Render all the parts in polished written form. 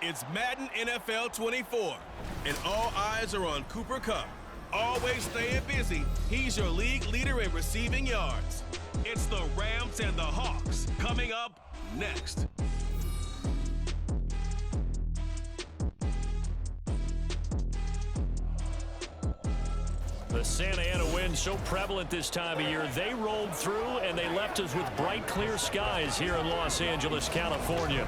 It's Madden NFL 24, and all eyes are on Cooper Kupp. Always staying busy, he's your league leader in receiving yards. It's the Rams and the Hawks coming up next. The Santa Ana wind so prevalent this time of year, they rolled through and they left us with bright, clear skies here in Los Angeles, California.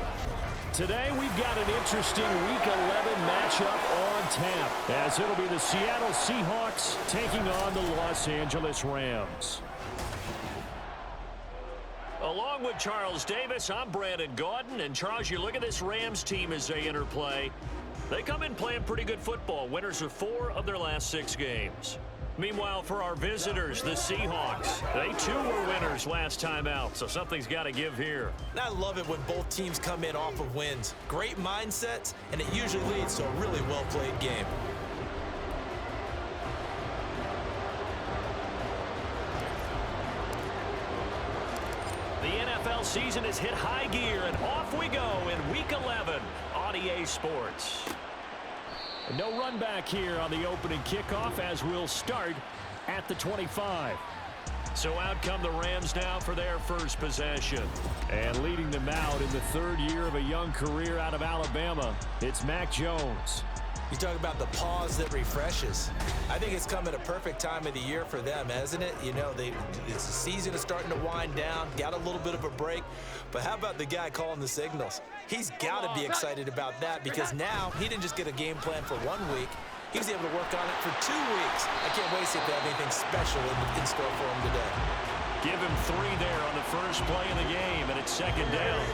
Today, we've got an interesting Week 11 matchup on tap, as it'll be the Seattle Seahawks taking on the Los Angeles Rams. Along with Charles Davis, I'm Brandon Gaudin. And Charles, you look at this Rams team as they interplay. They come in playing pretty good football. Winners of 4 of their last 6 games. Meanwhile, for our visitors, the Seahawks, they too were winners last time out, so something's got to give here. And I love it when both teams come in off of wins. Great mindsets, and it usually leads to a really well-played game. The NFL season has hit high gear, and off we go in Week 11 on EA Sports. No run back here on the opening kickoff as we'll start at the 25. So out come the Rams now for their first possession. And leading them out in the 3rd year of a young career out of Alabama, it's Mac Jones. You talk about the pause that refreshes. I think it's come at a perfect time of the year for them, hasn't it? You know, it's the season is starting to wind down, got a little bit of a break. But how about the guy calling the signals? He's got to be excited about that because now he didn't just get a game plan for 1 week. He was able to work on it for 2 weeks. I can't wait to see if they have anything special in store for him today. Give him 3 there on the first play of the game, and it's 2nd down.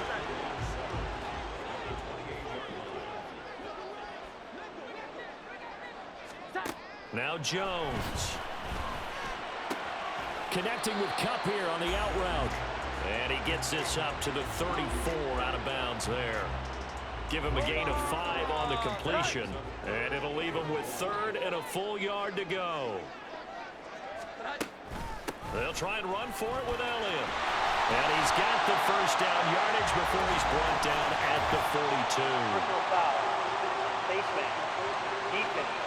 Now Jones. Connecting with Kupp here on the out route. And he gets this up to the 34 out of bounds there. Give him a gain of 5 on the completion. And it'll leave him with 3rd and a full yard to go. They'll try and run for it with Elliott. And he's got the first down yardage before he's brought down at the 42. Personal foul. Face mask. Defense.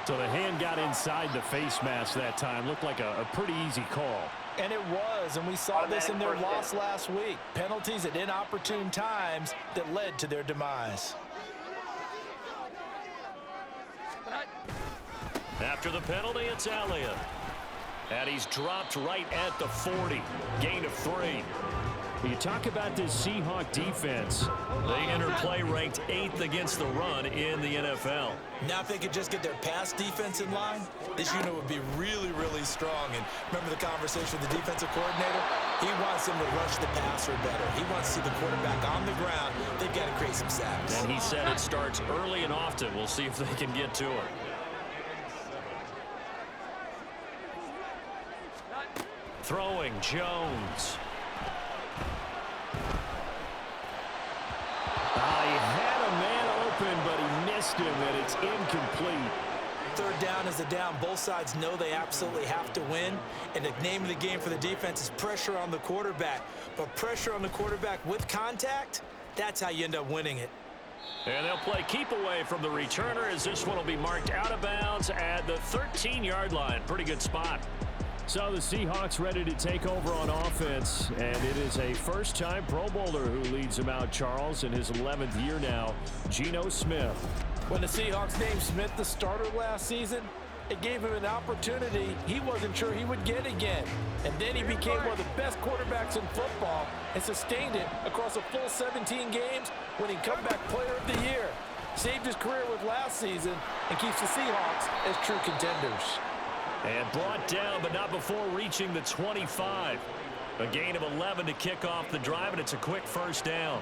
So the hand got inside the face mask that time. Looked like a pretty easy call. And it was, and we saw this in their loss last week. Penalties at inopportune times that led to their demise. After the penalty, it's Elliott. And he's dropped right at the 40. Gain of 3. You talk about this Seahawk defense. They interplay ranked 8th against the run in the NFL. Now if they could just get their pass defense in line, this unit would be really, really strong. And remember the conversation with the defensive coordinator? He wants them to rush the passer better. He wants to see the quarterback on the ground. They've got to create some sacks. And he said it starts early and often. We'll see if they can get to it. Throwing Jones. He had a man open, but he missed him, and it's incomplete. 3rd down is a down. Both sides know they absolutely have to win. And the name of the game for the defense is pressure on the quarterback. But pressure on the quarterback with contact, that's how you end up winning it. And they'll play keep away from the returner as this one will be marked out of bounds at the 13-yard line. Pretty good spot. So the Seahawks ready to take over on offense, and it is a first-time Pro Bowler who leads them out, Charles, in his 11th year now, Geno Smith. When the Seahawks named Smith the starter last season, it gave him an opportunity he wasn't sure he would get again. And then he became one of the best quarterbacks in football and sustained it across a full 17 games, winning Comeback Player of the Year. Saved his career with last season and keeps the Seahawks as true contenders. And brought down, but not before reaching the 25. A gain of 11 to kick off the drive, and it's a quick first down.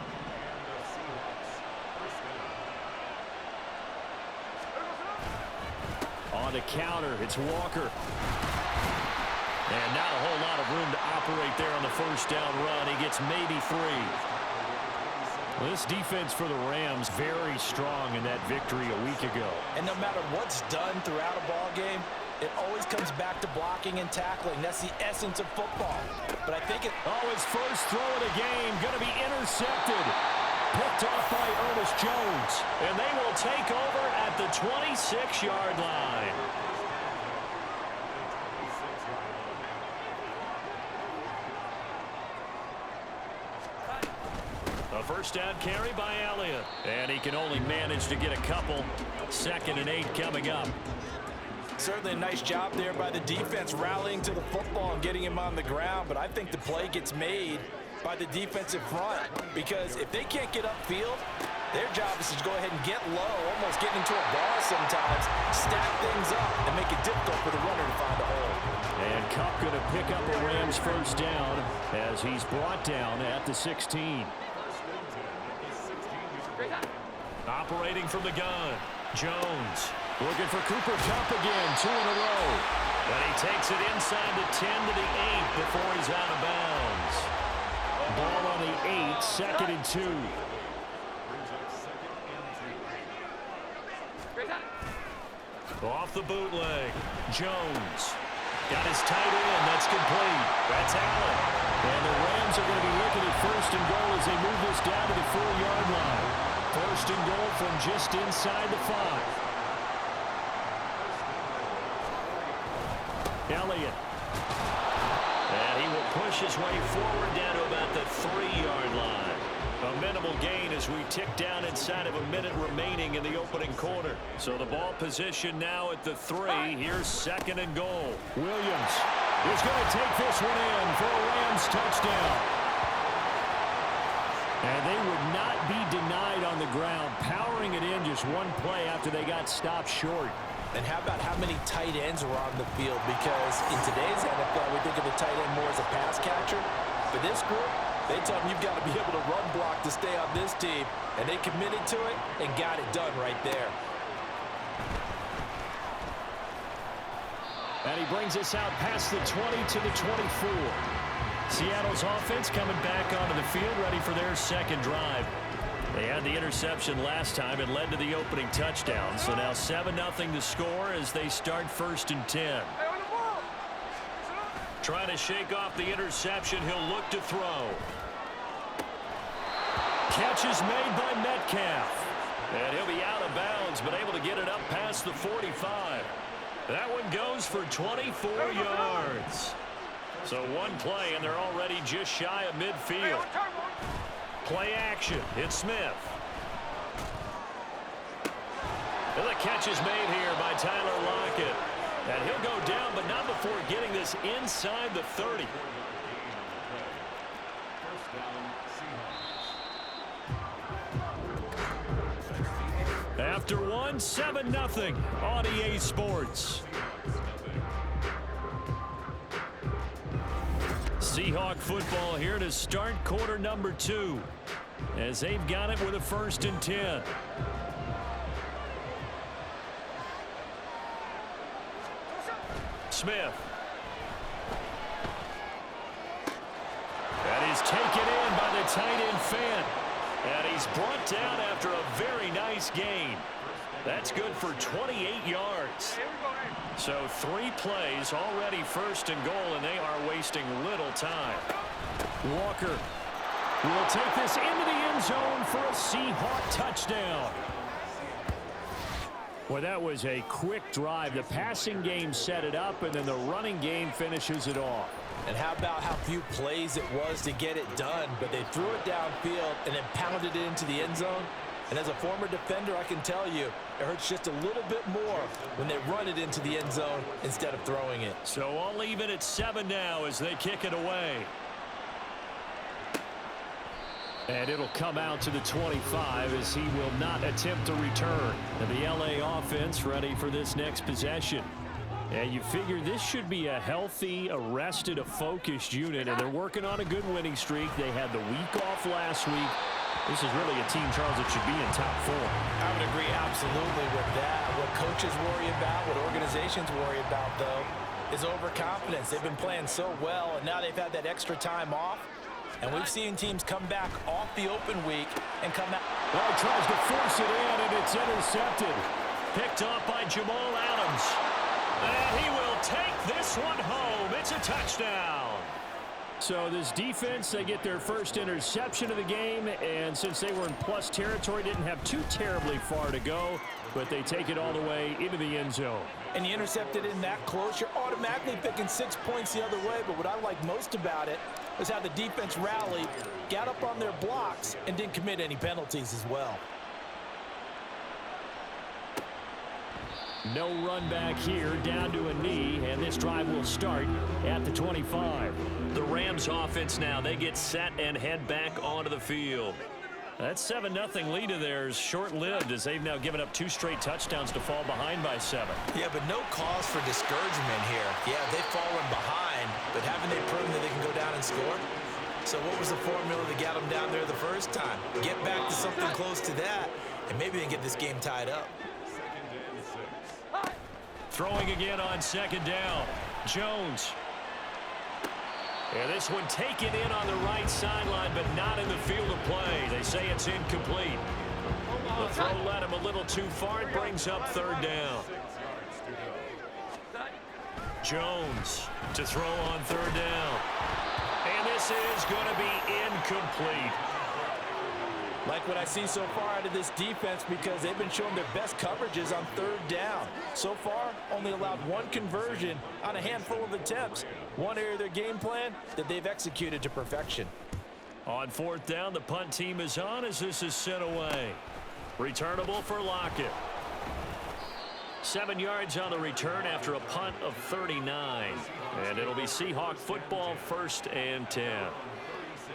On the counter, it's Walker. And not a whole lot of room to operate there on the first down run. He gets maybe 3. Well, this defense for the Rams very strong in that victory a week ago. And no matter what's done throughout a ball game, it always comes back to blocking and tackling. That's the essence of football. But I think his first throw of the game going to be intercepted. Picked off by Ernest Jones. And they will take over at the 26-yard line. A first down carry by Elliott. And he can only manage to get a couple. 2nd and 8 coming up. Certainly a nice job there by the defense rallying to the football and getting him on the ground. But I think the play gets made by the defensive front, because if they can't get upfield, their job is to go ahead and get low, almost get into a bar sometimes, stack things up, and make it difficult for the runner to find a hole. And Kupp going to pick up a Rams first down as he's brought down at the 16. Operating from the gun, Jones looking for Cooper Kupp again, 2 in a row. But he takes it inside the 10 to the 8 before he's out of bounds. Ball on the 8, 2nd and 2. Off the bootleg, Jones got his tight end. That's complete. That's Allen. And the Rams are going to be looking at 1st and goal as they move this down to the 4-yard line. 1st and goal from just inside the 5. Elliott. And he will push his way forward down to about the 3-yard line. A minimal gain as we tick down inside of a minute remaining in the opening quarter. So the ball position now at the 3. Here's 2nd and goal. Williams is going to take this one in for a Rams touchdown. And they would not be denied on the ground, powering it in just one play after they got stopped short. And how about how many tight ends are on the field? Because in today's NFL, we think of the tight end more as a pass catcher. For this group, they tell them you've got to be able to run block to stay on this team. And they committed to it and got it done right there. And he brings us out past the 20 to the 24. Seattle's offense coming back onto the field, ready for their 2nd drive. They had the interception last time and led to the opening touchdown. So now 7-0 to score as they start 1st and 10. Trying to shake off the interception. He'll look to throw. Catch is made by Metcalf. And he'll be out of bounds, but able to get it up past the 45. That one goes for 24 yards. So one play, and they're already just shy of midfield. Play action. It's Smith. And the catch is made here by Tyler Lockett. And he'll go down, but not before getting this inside the 30. After one, 7-0 on EA Sports. Seahawk football here to start quarter number 2 as they've got it with a 1st and 10. Smith. That is taken in by the tight end Fant. And he's brought down after a very nice gain. That's good for 28 yards. So 3 plays already 1st and goal, and they are wasting little time. Walker will take this into the end zone for a Seahawk touchdown. Well, that was a quick drive. The passing game set it up, and then the running game finishes it off. And how about how few plays it was to get it done, but they threw it downfield and then pounded it into the end zone. And as a former defender, I can tell you, it hurts just a little bit more when they run it into the end zone instead of throwing it. So I'll leave it at 7 now as they kick it away. And it'll come out to the 25 as he will not attempt to return. And the LA offense ready for this next possession. And you figure this should be a healthy, a rested, a focused unit, and they're working on a good winning streak. They had the week off last week. This is really a team, Charles, that should be in top 4. I would agree absolutely with that. What coaches worry about, what organizations worry about, though, is overconfidence. They've been playing so well, and now they've had that extra time off. And we've seen teams come back off the open week and come out. Well, he tries to force it in, and it's intercepted. Picked off by Jamal Adams. And he will take this one home. It's a touchdown. So this defense, they get their first interception of the game, and since they were in plus territory, didn't have too terribly far to go, but they take it all the way into the end zone. And you intercepted in that close, you're automatically picking 6 points the other way, but what I like most about it is how the defense rallied, got up on their blocks, and didn't commit any penalties as well. No run back here, down to a knee, and this drive will start at the 25. The Rams offense now, they get set and head back onto the field. That 7-0 lead of theirs short-lived as they've now given up 2 straight touchdowns to fall behind by 7. Yeah, but no cause for discouragement here. Yeah, they've fallen behind, but haven't they proven that they can go down and score? So what was the formula that got them down there the first time? Get back to something close to that, and maybe they can get this game tied up. Throwing again on 2nd down. Jones. And this one taken in on the right sideline, but not in the field of play. They say it's incomplete. The throw led him a little too far. It brings up 3rd down. Jones to throw on 3rd down. And this is going to be incomplete. Like what I see so far out of this defense because they've been showing their best coverages on 3rd down. So far, only allowed 1 conversion on a handful of attempts. One area of their game plan that they've executed to perfection. On 4th down, the punt team is on as this is sent away. Returnable for Lockett. 7 yards on the return after a punt of 39. And it'll be Seahawk football, 1st and 10.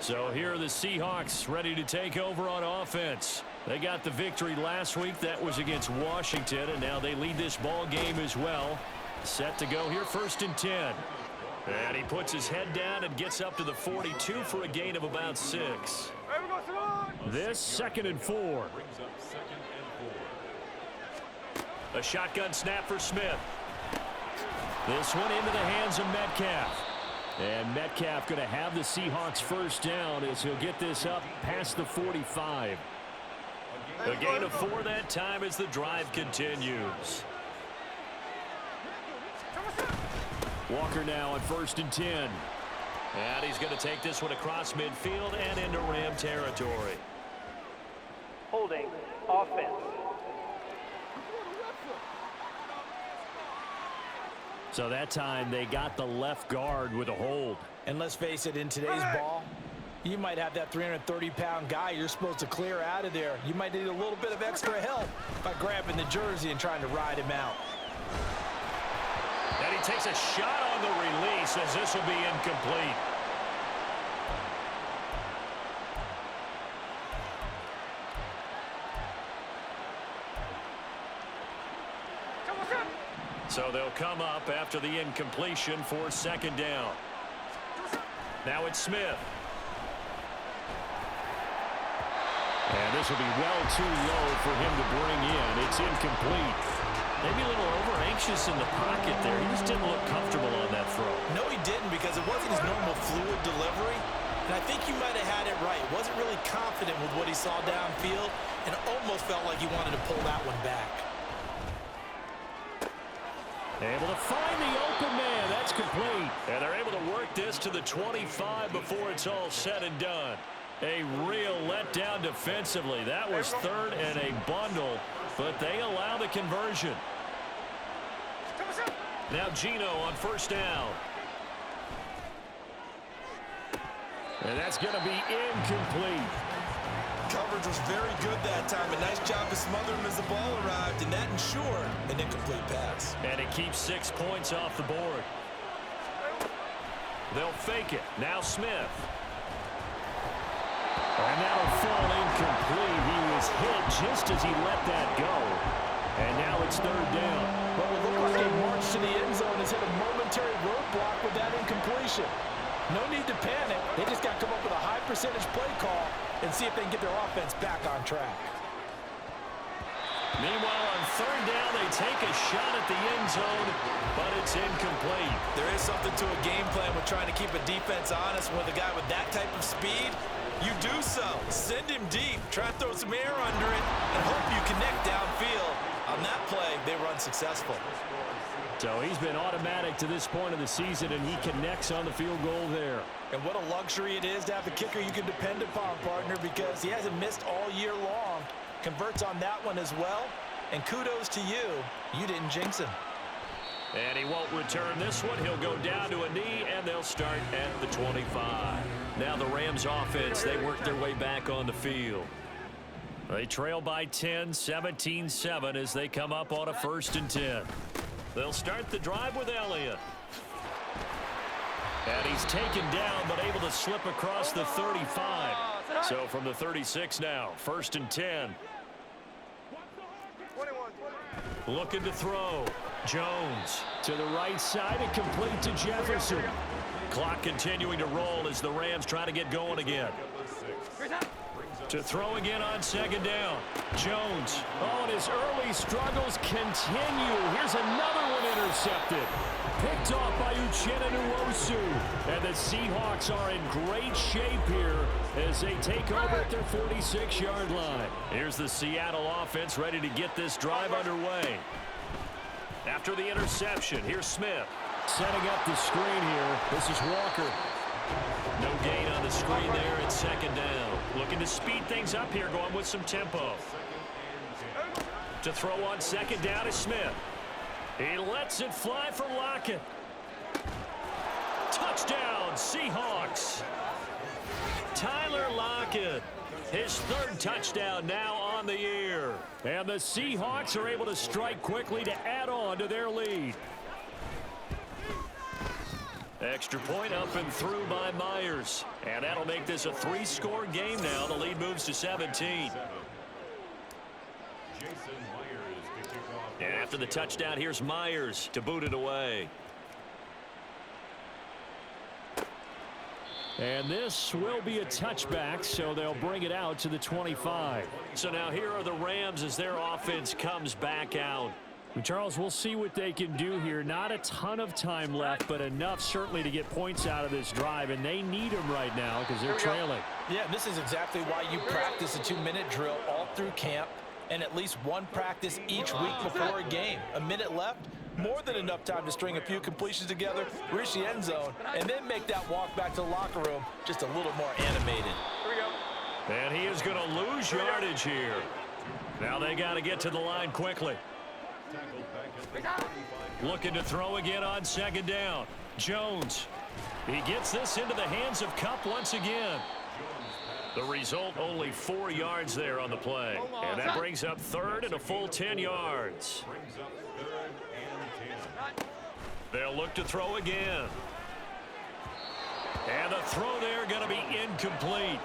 So here are the Seahawks ready to take over on offense. They got the victory last week. That was against Washington, and now they lead this ball game as well. Set to go here, 1st and 10. And he puts his head down and gets up to the 42 for a gain of about 6. This 2nd and 4. A shotgun snap for Smith. This one into the hands of Metcalf. And Metcalf going to have the Seahawks 1st down as he'll get this up past the 45. A gain of 4 that time as the drive continues. Walker now on 1st and 10. And he's going to take this one across midfield and into Ram territory. Holding offense. So that time they got the left guard with a hold. And let's face it, in today's ball, you might have that 330-pound guy you're supposed to clear out of there. You might need a little bit of extra help by grabbing the jersey and trying to ride him out. And he takes a shot on the release as this will be incomplete. So they'll come up after the incompletion for 2nd down. Now it's Smith. And this will be well too low for him to bring in. It's incomplete. Maybe a little over-anxious in the pocket there. He just didn't look comfortable on that throw. No, he didn't because it wasn't his normal fluid delivery. And I think he might have had it right. Wasn't really confident with what he saw downfield and almost felt like he wanted to pull that one back. Able to find the open man. That's complete. And they're able to work this to the 25 before it's all said and done. A real letdown defensively. That was 3rd and a bundle, but they allow the conversion. Now Gino on 1st down. And that's going to be incomplete. Coverage was very good that time. A nice job to smother him as the ball arrived, and that ensured an incomplete pass. And it keeps 6 points off the board. They'll fake it. Now Smith. And that'll fall incomplete. He was hit just as he let that go. And now it's 3rd down. Well, it looked like a march to the end zone has hit a momentary roadblock with that incompletion. No need to panic. They just got to come up with a high percentage play call and see if they can get their offense back on track. Meanwhile, on 3rd down, they take a shot at the end zone, but it's incomplete. There is something to a game plan with trying to keep a defense honest. With a guy with that type of speed, you do so. Send him deep. Try to throw some air under it and hope you connect downfield On that play, they run successful. So he's been automatic to this point of the season, and he connects on the field goal there. And what a luxury it is to have a kicker you can depend upon, partner, because he hasn't missed all year long. Converts on that one as well. And kudos to you. You didn't jinx him. And he won't return this one. He'll go down to a knee, and they'll start at the 25. Now the Rams offense, they work their way back on the field. They trail by 10, 17-7 as they come up on a 1st and 10. They'll start the drive with Elliott. And he's taken down, but able to slip across the 35. So from the 36 now, 1st and 10. Looking to throw. Jones to the right side and complete to Jefferson. Clock continuing to roll as the Rams try to get going again. To throw again on 2nd down. Jones. Oh, and his early struggles continue. Here's another one intercepted. Picked off by Uchenna Nwosu. And the Seahawks are in great shape here as they take over at their 46-yard line. Here's the Seattle offense ready to get this drive underway. After the interception, here's Smith. Setting up the screen here. This is Walker. No gain on the screen there at 2nd down. Looking to speed things up here, going with some tempo. To throw on 2nd down is Smith. He lets it fly for Lockett. Touchdown, Seahawks. Tyler Lockett. His 3rd touchdown now on the year. And the Seahawks are able to strike quickly to add on to their lead. Extra point up and through by Myers. And that'll make this a 3-score game now. The lead moves to 17. And after the touchdown, here's Myers to boot it away. And this will be a touchback, so they'll bring it out to the 25. So now here are the Rams as their offense comes back out. Charles, we'll see what they can do here. Not a ton of time left, but enough certainly to get points out of this drive, and they need them right now because they're trailing. Yeah, this is exactly why you practice a 2-minute drill all through camp and at least one practice each week before a game. A minute left, more than enough time to string a few completions together, reach the end zone, and then make that walk back to the locker room just a little more animated. Here we go. And he is going to lose yardage here. Now they got to get to the line quickly. Looking to throw again on 2nd down. Jones. He gets this into the hands of Kupp once again. The result, only 4 yards there on the play. And that brings up 3rd and a full 10 yards. They'll look to throw again. And the throw there going to be incomplete.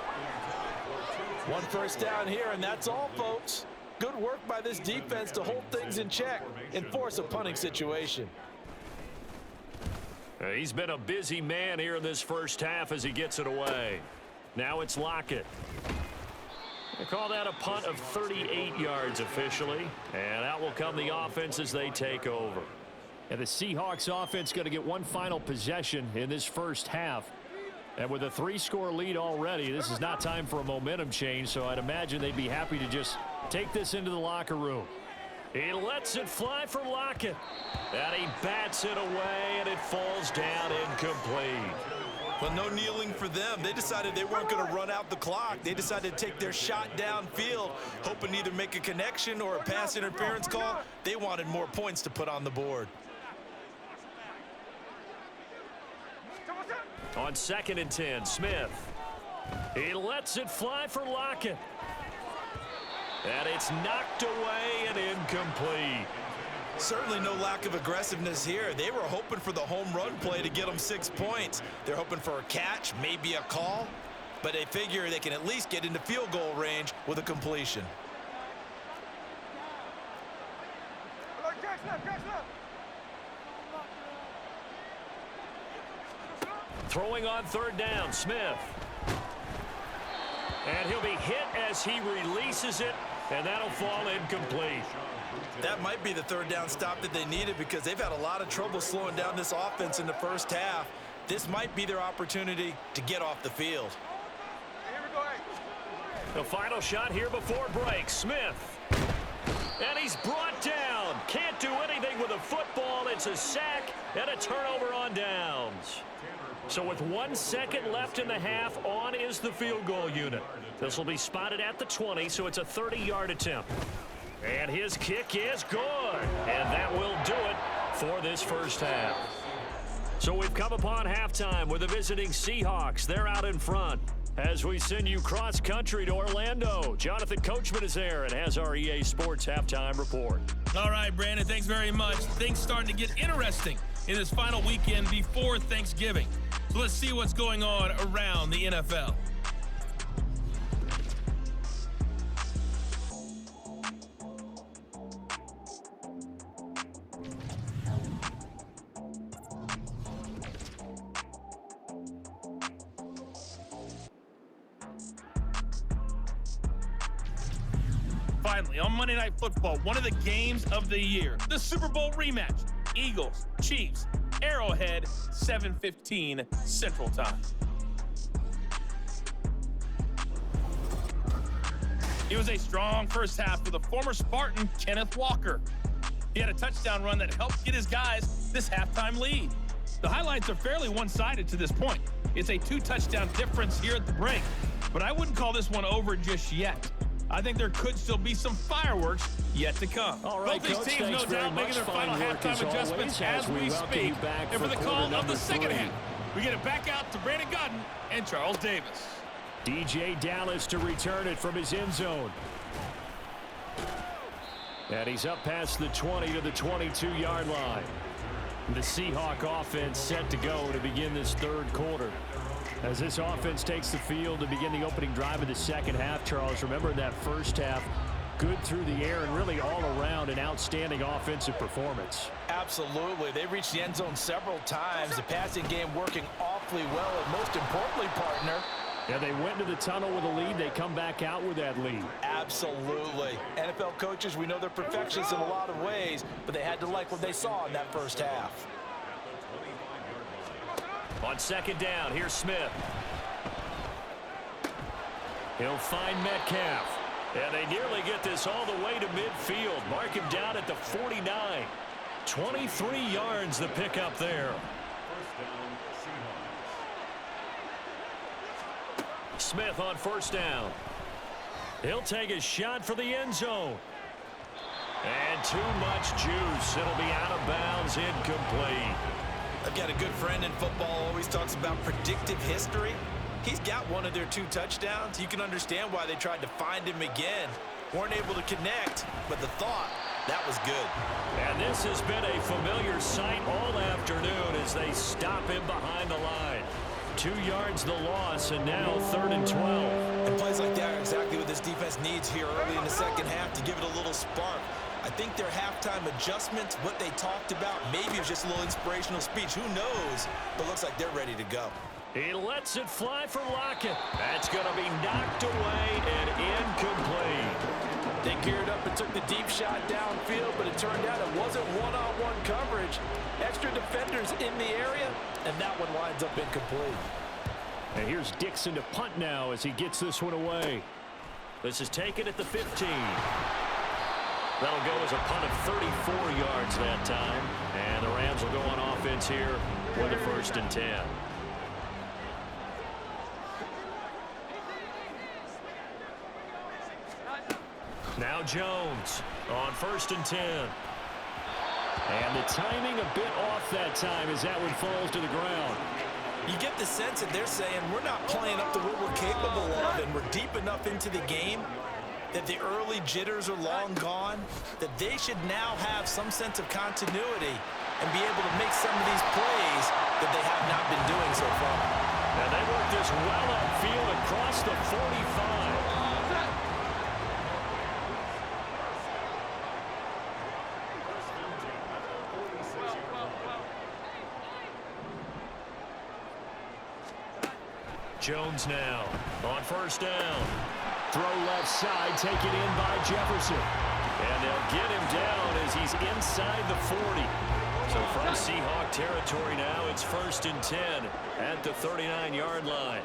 1 first down here, and that's all, folks. Good work by this defense to hold things in check and force a punting situation. He's been a busy man here in this first half as he gets it away. Now it's Lockett. They call that a punt of 38 yards officially. And out will come the offense as they take over. And the Seahawks offense going to get one final possession in this first half. And with a 3-score lead already, this is not time for a momentum change, so I'd imagine they'd be happy to just take this into the locker room. He lets it fly for Lockett. And he bats it away, and it falls down incomplete. Well, no kneeling for them. They decided they weren't going to run out the clock. They decided to take their shot downfield, hoping to either make a connection or a pass interference call. They wanted more points to put on the board. On 2nd and 10, Smith. He lets it fly for Lockett. And it's knocked away and incomplete. Certainly no lack of aggressiveness here. They were hoping for the home run play to get them 6 points. They're hoping for a catch, maybe a call, but they figure they can at least get into field goal range with a completion. Throwing on 3rd down, Smith. And he'll be hit as he releases it, and that'll fall incomplete. That might be the 3rd down stop that they needed because they've had a lot of trouble slowing down this offense in the first half. This might be their opportunity to get off the field. The final shot here before break. Smith. And he's brought down. Can't do anything with a football. It's a sack and a turnover on downs. So with 1 second left in the half, on is the field goal unit. This will be spotted at the 20, so it's a 30-yard attempt. And his kick is good. And that will do it for this first half. So we've come upon halftime with the visiting Seahawks. They're out in front. As we send you cross-country to Orlando, Jonathan Coachman is there and has our EA Sports halftime report. All right, Brandon, thanks very much. Things starting to get interesting in this final weekend before Thanksgiving. So let's see what's going on around the NFL. Finally, on Monday Night Football, one of the games of the year, the Super Bowl rematch, Eagles, Chiefs, Arrowhead, 7:15 Central Time. It was a strong first half for the former Spartan, Kenneth Walker. He had a touchdown run that helped get his guys this halftime lead. The highlights are fairly one-sided to this point. It's a 2-touchdown difference here at the break, but I wouldn't call this one over just yet. I think there could still be some fireworks yet to come. All right, both these teams, no doubt, making their final halftime adjustments as we speak. And for the call of the second half, we get it back out to Brandon Godden and Charles Davis. DJ Dallas to return it from his end zone. And he's up past the 20 to the 22-yard line. The Seahawk offense set to go to begin this third quarter. As this offense takes the field to begin the opening drive of the second half, Charles, remember that first half, good through the air and really all around an outstanding offensive performance. Absolutely. They reached the end zone several times. The passing game working awfully well, and most importantly, partner, yeah, they went to the tunnel with a lead. They come back out with that lead. Absolutely. NFL coaches, we know they're perfectionists in a lot of ways, but they had to like what they saw in that first half. On second down, here's Smith. He'll find Metcalf. And they nearly get this all the way to midfield. Mark him down at the 49. 23 yards the pickup there. Smith on first down. He'll take a shot for the end zone. And too much juice. It'll be out of bounds, incomplete. I've got a good friend in football, always talks about predictive history. He's got one of their 2 touchdowns. You can understand why they tried to find him again. Weren't able to connect, but the thought, that was good. And this has been a familiar sight all afternoon as they stop him behind the line. 2 yards the loss, and now 3rd and 12. And plays like that are exactly what this defense needs here early in the second half to give it a little spark. I think their halftime adjustments, what they talked about, maybe it was just a little inspirational speech. Who knows? But looks like they're ready to go. He lets it fly for Lockett. That's going to be knocked away and incomplete. They geared up and took the deep shot downfield, but it turned out it wasn't one-on-one coverage. Extra defenders in the area, and that one winds up incomplete. And here's Dixon to punt now as he gets this one away. This is taken at the 15. That'll go as a punt of 34 yards that time. And the Rams will go on offense here with a 1st and 10. Now Jones on 1st and 10. And the timing a bit off that time as that one falls to the ground. You get the sense that they're saying we're not playing up to what we're capable of, and we're deep enough into the game that the early jitters are long gone, that they should now have some sense of continuity and be able to make some of these plays that they have not been doing so far. And they work this well upfield across the 45. Jones now on 1st down. Throw left side, taken in by Jefferson. And they'll get him down as he's inside the 40. So from Seahawk territory now, it's 1st and 10 at the 39-yard line.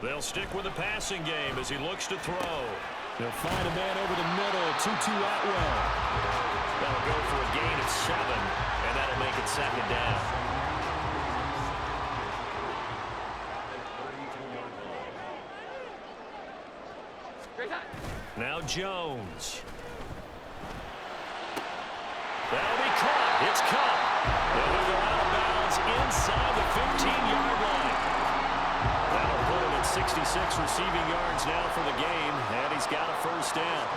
They'll stick with the passing game as he looks to throw. They'll find a man over the middle, Tutu Atwell. That'll go for a gain of 7, and that'll make it second down. Now Jones. That'll be caught. It's caught. They'll go out of bounds inside the 15-yard line. That'll put him at 66 receiving yards now for the game, and he's got a first down.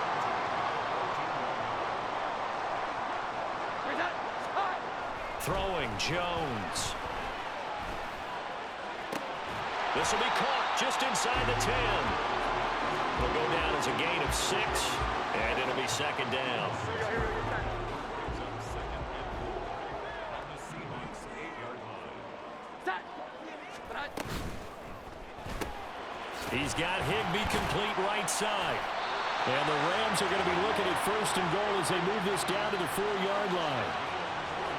Throwing Jones. This will be caught just inside the 10. It'll go down as a gain of 6, and it'll be second down. He's got Higbee complete right side. And the Rams are going to be looking at first and goal as they move this down to the 4-yard line.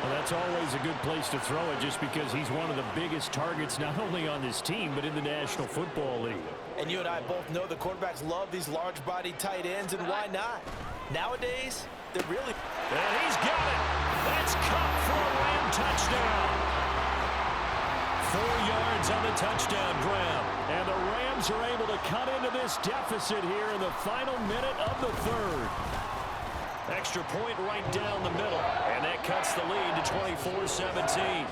Well, that's always a good place to throw it just because he's one of the biggest targets not only on this team but in the National Football League. And you and I both know the quarterbacks love these large-bodied tight ends, and why not? Nowadays, they're really... And he's got it. That's caught for a Ram touchdown. 4 yards on the touchdown grab. And the Rams are able to cut into this deficit here in the final minute of the third. Extra point right down the middle. And that cuts the lead to 24-17.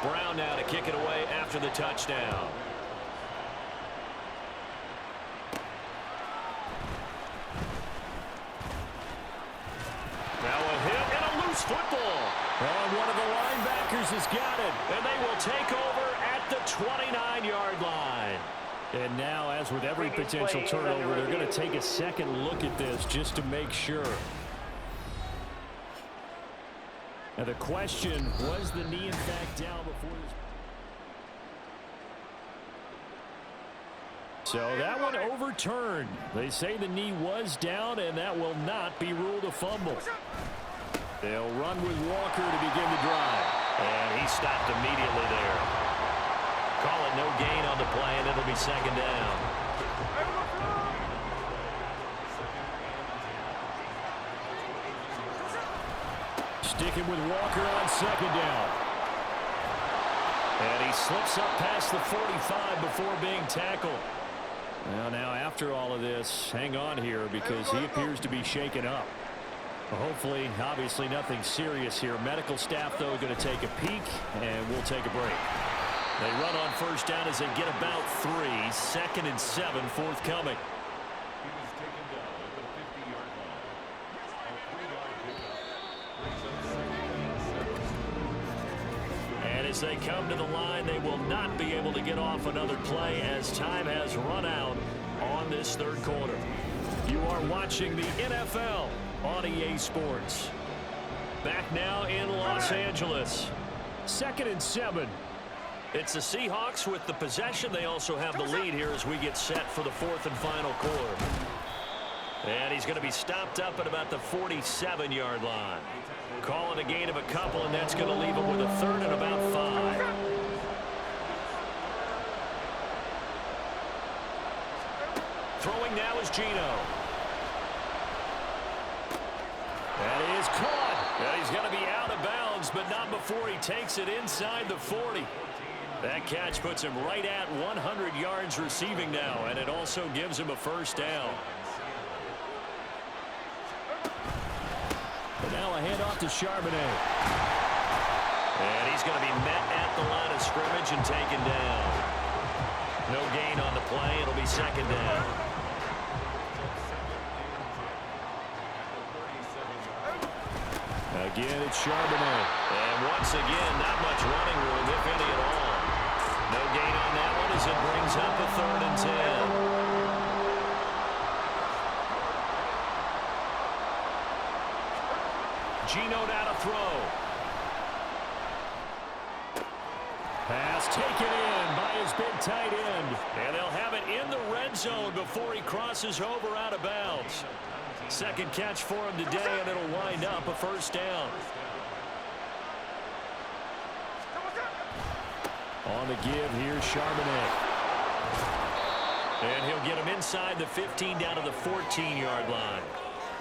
Brown now to kick it away after the touchdown. Now a hit and a loose football. And one of the linebackers has got it. And they will take over at the 29-yard line. And now, as with every potential turnover, they're going to take a second look at this just to make sure. Now the question, was the knee in fact down before this? So that one overturned. They say the knee was down, and that will not be ruled a fumble. They'll run with Walker to begin the drive. And he stopped immediately there. Call it no gain on the play, and it'll be second down. Sticking with Walker on second down. And he slips up past the 45 before being tackled. Well, now after all of this, hang on here because he appears to be shaken up. Well, hopefully, obviously nothing serious here. Medical staff, though, going to take a peek, and we'll take a break. They run on first down as they get about 3. 2nd and 7 forthcoming. And as they come to the line, they will not be able to get off another play as time has run out on this third quarter. You are watching the NFL on EA Sports. Back now in Los Angeles. 2nd and 7. It's the Seahawks with the possession. They also have the lead here as we get set for the 4th and final quarter. And he's going to be stopped up at about the 47-yard line. Calling a gain of a couple, and that's going to leave him with a 3rd and about 5. Throwing now is Geno. That is caught. And he's going to be out of bounds, but not before he takes it inside the 40. That catch puts him right at 100 yards receiving now, and it also gives him a first down. But now a handoff to Charbonnet. And he's going to be met at the line of scrimmage and taken down. No gain on the play. It'll be second down. Again, it's Charbonnet. And once again, not much running room, if any at all. No gain on that one as it brings up a 3rd and 10. Geno now to throw. Pass taken in by his big tight end. And they'll have it in the red zone before he crosses over out of bounds. Second catch for him today, and it'll wind up a first down. On the give, here's Charbonnet. And he'll get him inside the 15 down to the 14-yard line.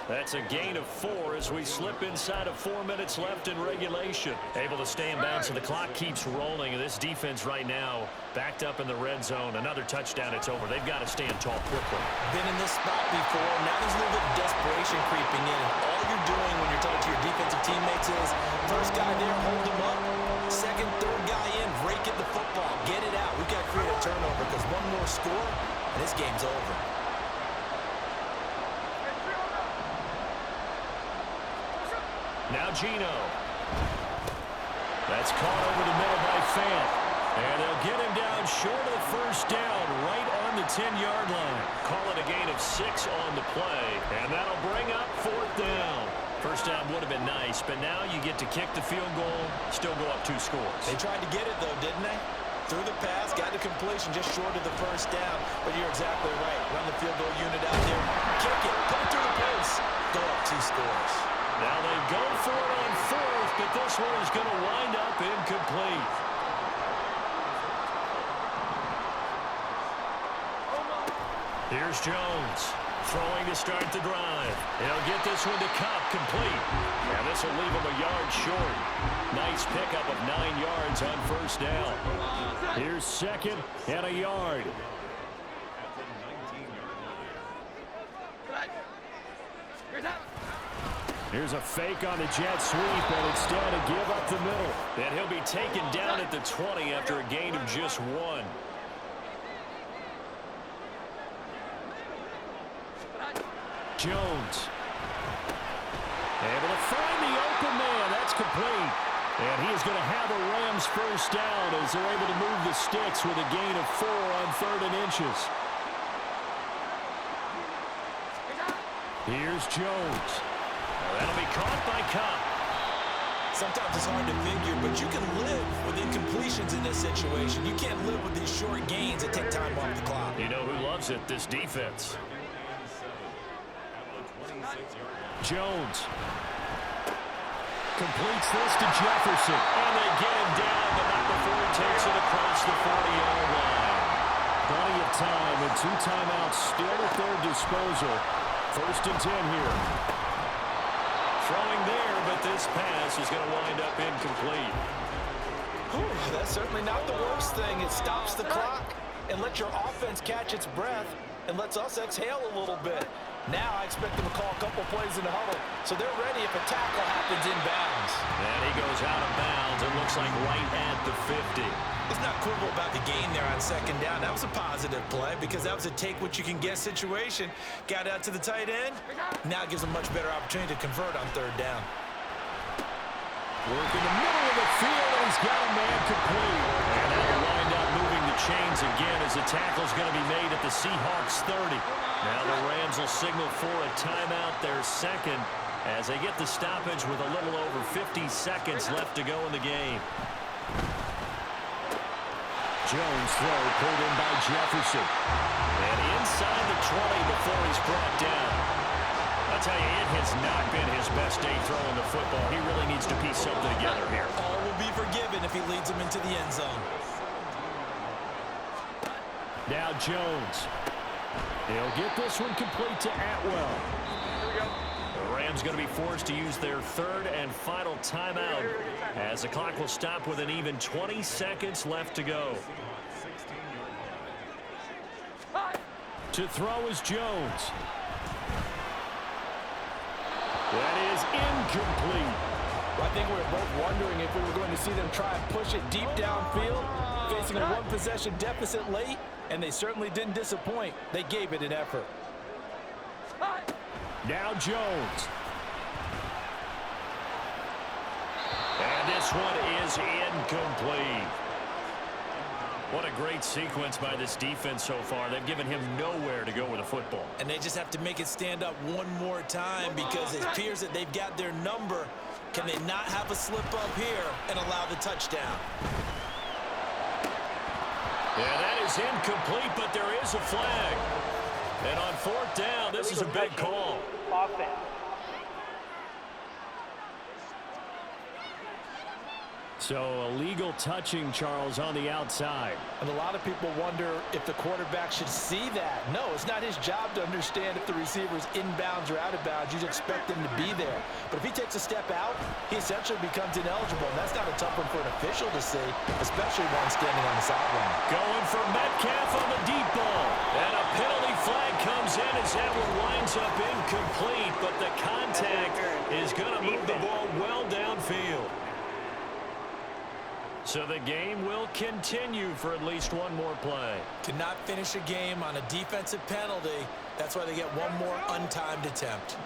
That's a gain of 4 as we slip inside of 4 minutes left in regulation. Able to stay in bounds, so the clock keeps rolling. And this defense right now backed up in the red zone. Another touchdown, it's over. They've got to stand tall quickly. Been in this spot before. Now there's a little bit of desperation creeping in. And all you're doing when you're talking to your defensive teammates is first guy there, hold him up. Second, third guy in, rake at the football. Get it out. We've got to create a turnover because one more score and this game's over. Now Gino. That's caught over the middle by Fant. And they'll get him down short of first down, right on the 10-yard line. Call it a gain of 6 on the play. And that'll bring up 4th down. First down would have been nice, but now you get to kick the field goal, still go up 2 scores. They tried to get it, though, didn't they? Through the pass, got the completion just short of the first down. But you're exactly right. Run the field goal unit out there. Kick it. Put it through the post. Go up 2 scores. Now they go for it on 4th, but this one is going to wind up incomplete. Here's Jones. Throwing to start the drive. He'll get this one to Cup, complete. And this will leave him a yard short. Nice pickup of 9 yards on first down. Here's 2nd and a yard. Here's a fake on the jet sweep, and instead a give up the middle. And he'll be taken down at the 20 after a gain of just 1. Jones. Able to find the open man. That's complete. And he is going to have a Rams first down as they're able to move the sticks with a gain of 4 on 3rd and inches. Here's Jones. That'll be caught by Cup. Sometimes it's hard to figure, but you can live with incompletions in this situation. You can't live with these short gains that take time off the clock. You know who loves it? This defense. Jones completes this to Jefferson, and they get him down, but not before he takes it across the 40-yard line. Plenty of time and 2 timeouts still at their disposal. 1st and 10 here. Throwing there, but this pass is going to wind up incomplete. Whew, that's certainly not the worst thing. It stops the clock and lets your offense catch its breath and lets us exhale a little bit. Now I expect them to call a couple plays in the huddle, so they're ready if a tackle happens inbounds. And he goes out of bounds. It looks like right at the 50. Let's not quibble about the gain there on 2nd down. That was a positive play because that was a take-what-you-can-get situation. Got out to the tight end. Now it gives them a much better opportunity to convert on 3rd down. Work in the middle of the field, and he's got a man complete. And they'll wind up moving the chains again as the tackle's going to be made at the Seahawks 30. Now the Rams will signal for a timeout, their 2nd, as they get the stoppage with a little over 50 seconds left to go in the game. Jones throw pulled in by Jefferson. And inside the 20 before he's brought down. I'll tell you, it has not been his best day throwing the football. He really needs to piece something together here. All will be forgiven if he leads them into the end zone. Now Jones. He'll get this one complete to Atwell. The Rams going to be forced to use their 3rd and final timeout as the clock will stop with an even 20 seconds left to go. To throw is Jones. That is incomplete. I think we were both wondering if we were going to see them try and push it deep downfield, facing a 1-possession deficit late, and they certainly didn't disappoint. They gave it an effort. Now Jones. And this one is incomplete. What a great sequence by this defense so far. They've given him nowhere to go with the football. And they just have to make it stand up one more time because it appears that they've got their number. Can they not have a slip up here and allow the touchdown? Yeah, that is incomplete, but there is a flag. And on 4th down, this is a big call. Offense. So a legal touching, Charles, on the outside. And a lot of people wonder if the quarterback should see that. No, it's not his job to understand if the receiver's inbounds or out of bounds. You just expect him to be there. But if he takes a step out, he essentially becomes ineligible. And that's not a tough one for an official to see, especially one standing on the sideline. Going for Metcalf on the deep ball. And a penalty flag comes in as that one winds up incomplete. But the contact is going to move the ball well downfield. So the game will continue for at least one more play. Cannot finish a game on a defensive penalty. That's why they get one more untimed attempt.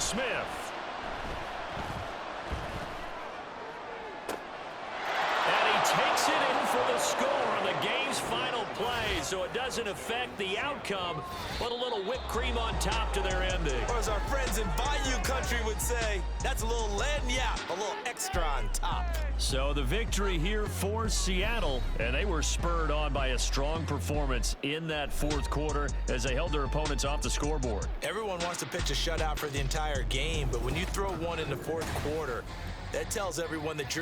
Smith. And he takes it in for the score on the game's final play, so it doesn't affect the outcome, but a little whipped cream on top to their ending. Or as our friends in Bayou Country would say, that's a little lagniappe, a little extra on top. So the victory here for Seattle, and they were spurred on by a strong performance in that fourth quarter as they held their opponents off the scoreboard. Everyone wants to pitch a shutout for the entire game, but when you throw one in the fourth quarter, that tells everyone that you're